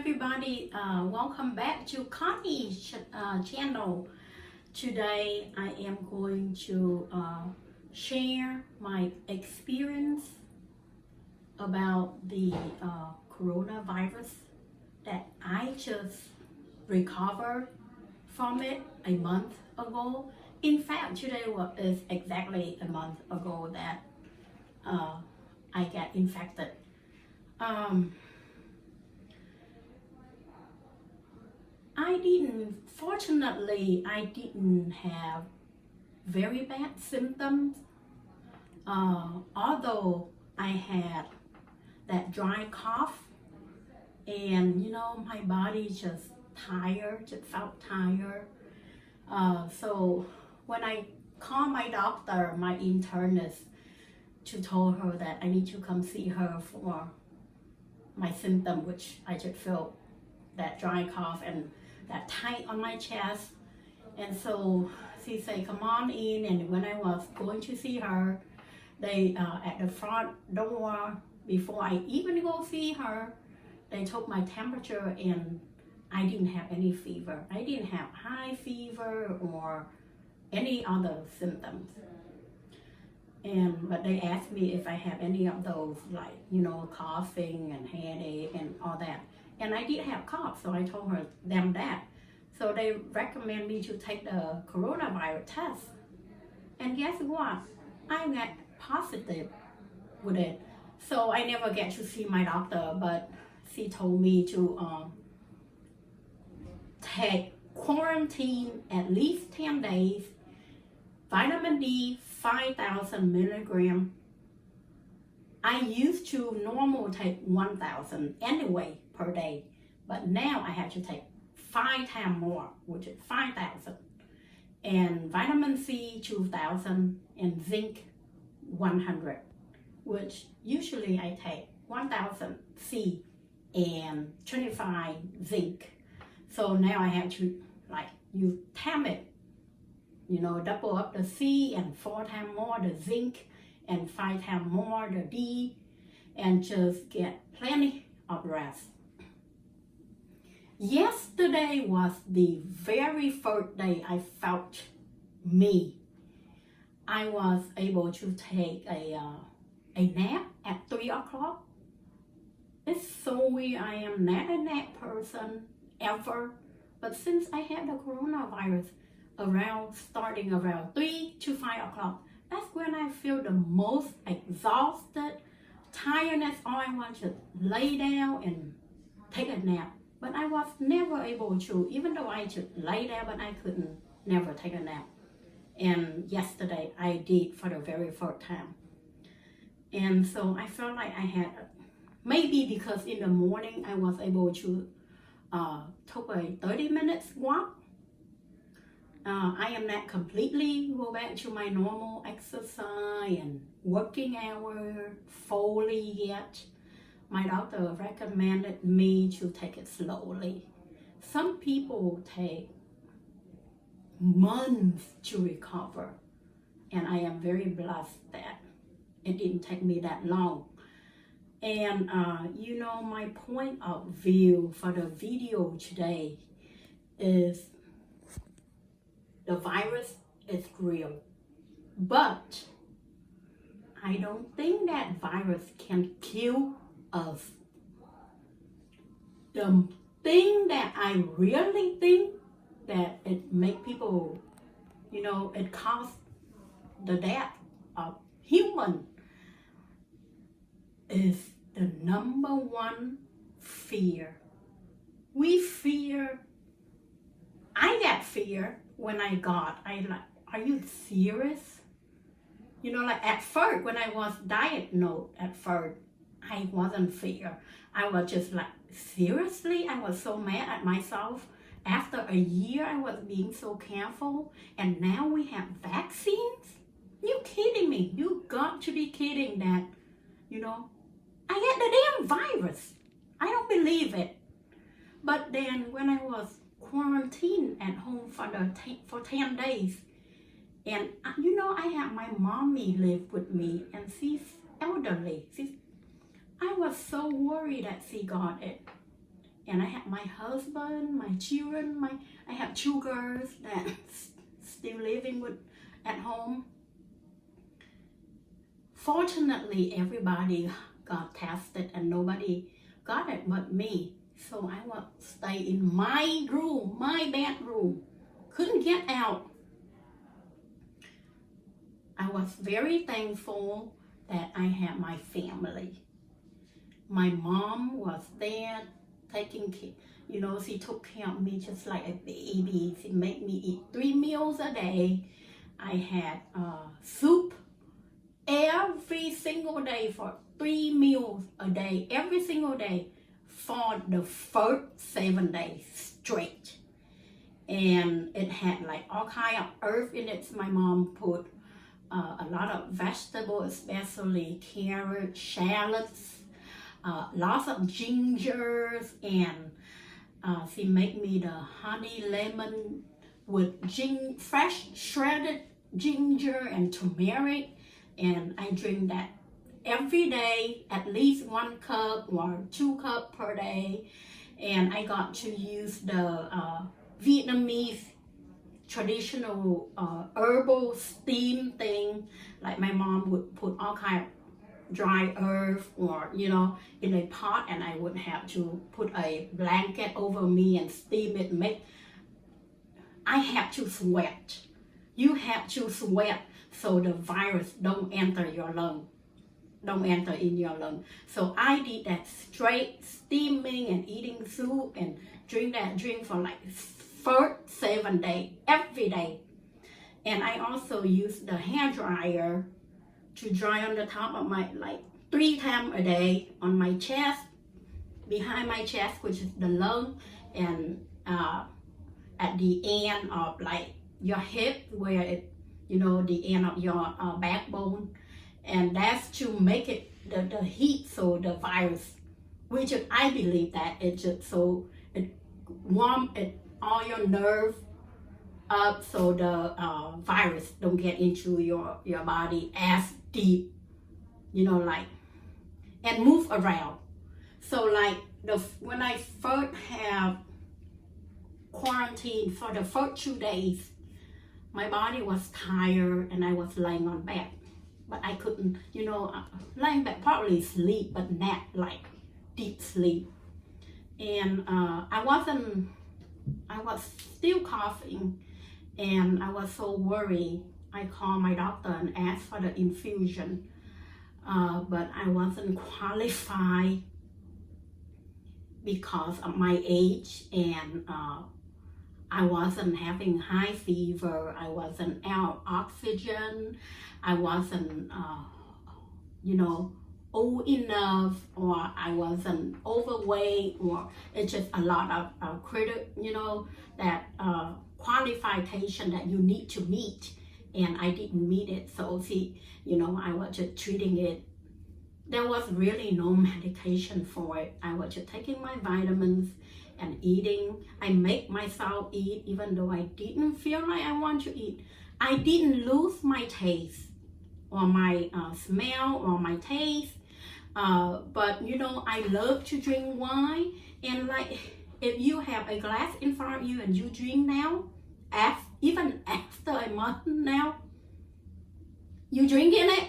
everybody, welcome back to Connie's channel. Today I am going to share my experience about the coronavirus that I just recovered from it a month ago. In fact, today is exactly a month ago that I got infected. Fortunately, I didn't have very bad symptoms. Although I had that dry cough and my body just tired, just felt tired. So when I called my doctor, my internist, to told her that I need to come see her for my symptom, which I just felt that dry cough and that tight on my chest. And so she said, come on in. And when I was going to see her, they at the front door, before I even go see her, they took my temperature and I didn't have any fever. I didn't have high fever or any other symptoms. But they asked me if I have any of those, like, coughing and headache and all that. And I did have cough, so I told them that. So they recommend me to take the coronavirus test. And guess what? I got positive with it. So I never get to see my doctor, but she told me to take quarantine at least 10 days, vitamin D 5,000 milligrams. I used to normally take 1,000 anyway per day, but now I have to take 5 times more, which is 5,000, and vitamin C 2,000 and zinc 100, which usually I take 1,000 C and 25 zinc. So now I have to you time it, double up the C and 4 times more the zinc and 5 times more the D, and just get plenty of rest. Yesterday was the very first day I felt me. I was able to take a nap at 3 o'clock. It's so weird. I am not a nap person ever, but since I had the coronavirus, starting around 3 to 5 o'clock, that's when I feel the most exhausted, tiredness. All I want to lay down and take a nap. But I was never able to, even though I should lay down, but I couldn't never take a nap. And yesterday I did for the very first time. And so I felt like I had, maybe because in the morning I was able to take a 30 minutes walk. I am not completely go back to my normal exercise and working hour fully yet. My doctor recommended me to take it slowly. Some people take months to recover, and I am very blessed that it didn't take me that long. And my point of view for the video today is the virus is real, but I don't think that virus can kill us. The thing that I really think that it make people, it cause the death of human is the number one fear. We fear. I got fear when I are you serious? At first, when I was diagnosed at first, I wasn't fear. I was just seriously? I was so mad at myself. After a year, I was being so careful, and now we have vaccines? You kidding me? You got to be kidding that, I had the damn virus. I don't believe it. But then when I was quarantined at home for 10 days, and I had my mommy live with me, and she's elderly. I was so worried that she got it. and I have my husband, my children, I have 2 girls that still living at home. Fortunately, everybody got tested and nobody got it but me. So I was stay in my room, my bedroom, couldn't get out. I was very thankful that I had my family. My mom was there taking care, you know, she took care of me just like a baby. She made me eat 3 meals a day. I had soup every single day for 3 meals a day, every single day for the first 7 days straight. And it had like all kind of herb in it. My mom put a lot of vegetables, especially carrots, shallots, lots of gingers, and she made me the honey lemon with fresh shredded ginger and turmeric, and I drink that every day, at least 1 cup or 2 cups per day. And I got to use the Vietnamese traditional herbal steam thing, like my mom would put all kind of dry herb or, you know, in a pot, and I would have to put a blanket over me and steam it. I have to sweat. You have to sweat so the virus don't enter your lung, don't enter in your lung. So I did that straight steaming and eating soup and drink for like first 7 days, every day. And I also use the hair dryer to dry on the top of my, like 3 times a day on my chest, behind my chest, which is the lung, and at the end of like your hip, where it, you know, the end of your backbone. And that's to make it the heat, so the virus, which I believe that it just so it warm it all your nerve up, so the virus don't get into your body as deep, you know, like, and move around. So like when I first have quarantine for the first 2 days, my body was tired and I was laying on bed, but I couldn't, you know, laying back, probably sleep, but not like deep sleep. And I was still coughing, and I was so worried. I called my doctor and asked for the infusion, but I wasn't qualified because of my age, and I wasn't having high fever, I wasn't out of oxygen, I wasn't, you know, old enough, or I wasn't overweight, or it's just a lot of you know, that qualification that you need to meet, and I didn't meet it. So see, you know, I was just treating it. There was really no medication for it. I was just taking my vitamins and eating. I make myself eat even though I didn't feel like I want to eat. I didn't lose my taste or my smell or my taste, but you know, I love to drink wine, and like if you have a glass in front of you and you drink now, even after a month now, you drinking it,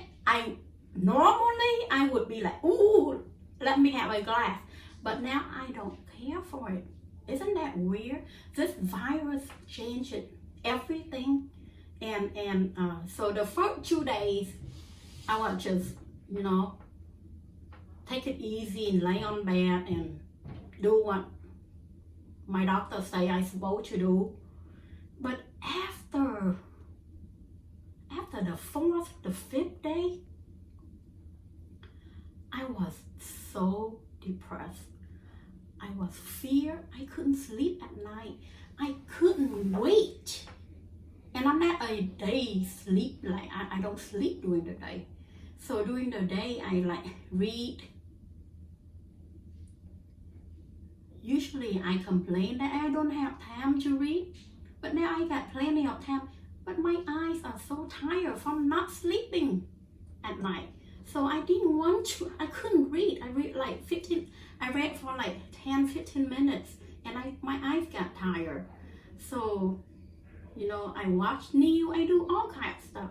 normally I would be like, ooh, let me have a glass, but now I don't care for it. Isn't that weird? This virus changed everything, and so the first 2 days I was just, you know, take it easy and lay on bed and do what my doctor say I'm supposed to do. But after the 4th, the 5th day, I was so depressed. I was fear. I couldn't sleep at night. I couldn't wait. And I'm not a day sleep, like I don't sleep during the day. So during the day, I like read. Usually I complain that I don't have time to read, but now I got plenty of time. But my eyes are so tired from not sleeping at night. So I didn't want to, I couldn't read. I read for like 10, 15 minutes and my eyes got tired. So, you know, I watch news, I do all kinds of stuff.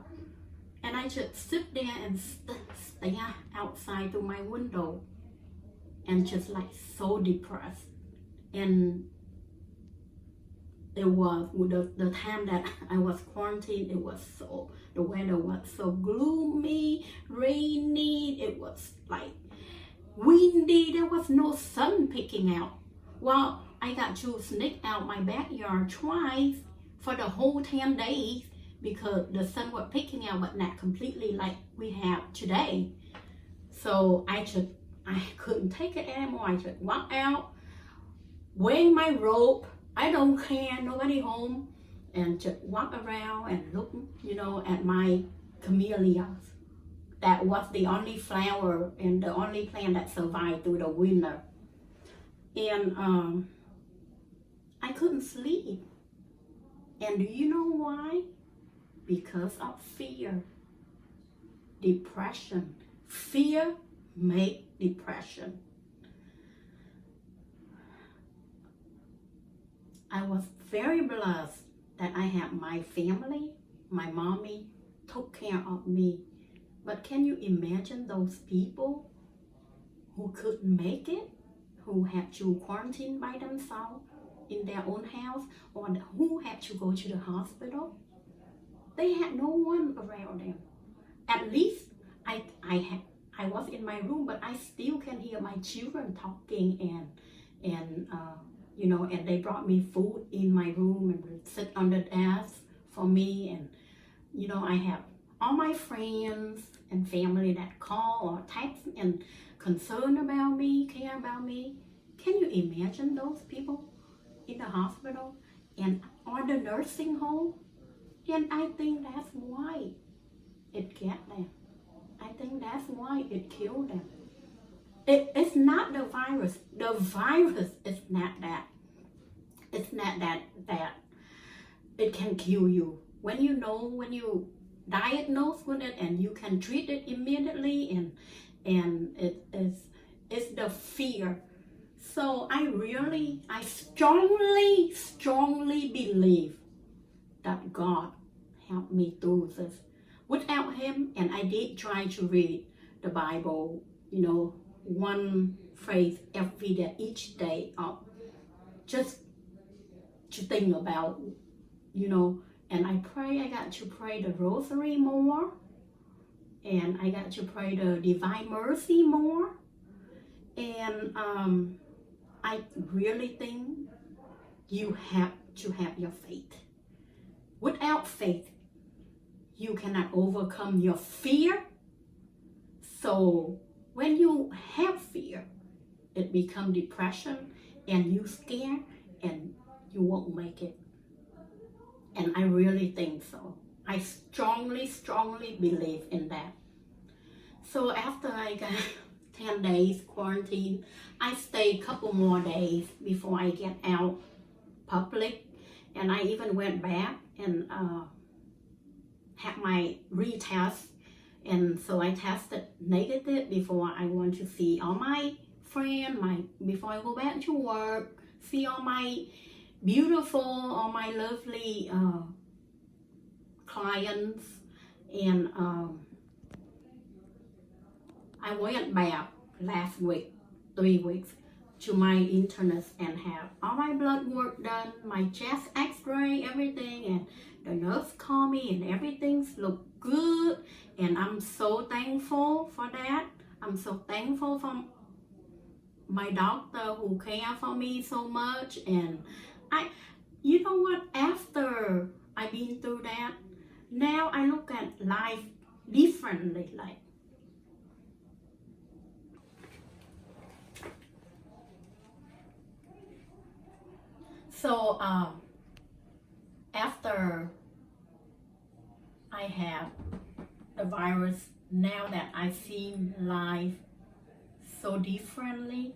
And I just sit there and stare outside through my window and just like so depressed. And it was the time that I was quarantined, the weather was so gloomy, rainy, it was like windy, there was no sun peeking out. Well, I got to sneak out my backyard twice for the whole 10 days because the sun was peeking out, but not completely like we have today. So I couldn't take it anymore. I just walked out, wearing my robe, I don't care, nobody home, and just walk around and look, you know, at my camellias. That was the only flower and the only plant that survived through the winter. And I couldn't sleep. And do you know why? Because of fear. Depression. Fear makes depression. I was very blessed that I had my family, my mommy took care of me. But can you imagine those people who couldn't make it, who had to quarantine by themselves in their own house, or who had to go to the hospital? They had no one around them. At least I was in my room, but I still can hear my children talking and you know, and they brought me food in my room and would sit on the desk for me. And, you know, I have all my friends and family that call or text and concern about me, care about me. Can you imagine those people in the hospital and or the nursing home? And I think that's why it got them. I think that's why it killed them. It's not the virus. The virus is not that. It's not that it can kill you. When you diagnose with it and you can treat it immediately, and it's the fear. So I strongly believe that God helped me through this. Without Him, and I did try to read the Bible, you know, one phrase every day, each day, just to think about, you know, and I got to pray the rosary more, and I got to pray the Divine Mercy more, and I really think you have to have your faith. Without faith, you cannot overcome your fear. So when you have fear, it becomes depression, and you scared, and you won't make it. And I really think so. I strongly believe in that. So after I got 10 days quarantine, I stayed a couple more days before I get out public. And I even went back and had my retest. And so I tested negative before I want to see all my friends, before I go back to work, see all my beautiful, all my lovely clients. And I went back last week, 3 weeks, to my internist and have all my blood work done, my chest x-ray, everything, and the nurse called me and everything's look good, and I'm so thankful for that. I'm so thankful for my doctor who cared for me so much. And you know what, after I've been through that, now I look at life differently. Like, so after I have the virus, now that I see life so differently,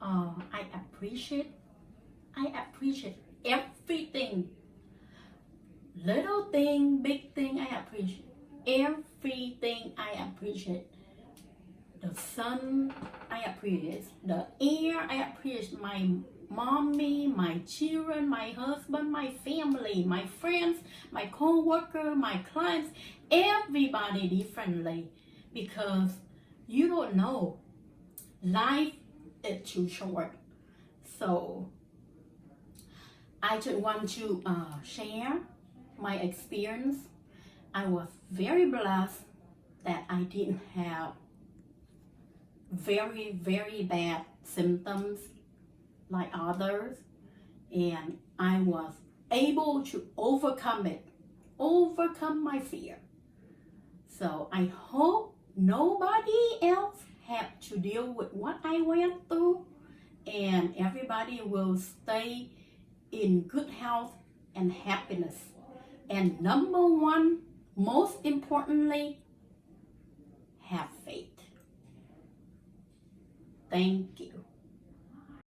I appreciate everything, little thing, big thing. I appreciate everything. I appreciate the sun, I appreciate the air, I appreciate my mommy, my children, my husband, my family, my friends, my co-worker, my clients, everybody differently, because you don't know. Life is too short. So I just want to share my experience. I was very blessed that I didn't have very, very bad symptoms like others, and I was able to overcome it, overcome my fear. So I hope nobody else had to deal with what I went through, and everybody will stay in good health and happiness. And number one, most importantly, have faith. Thank you.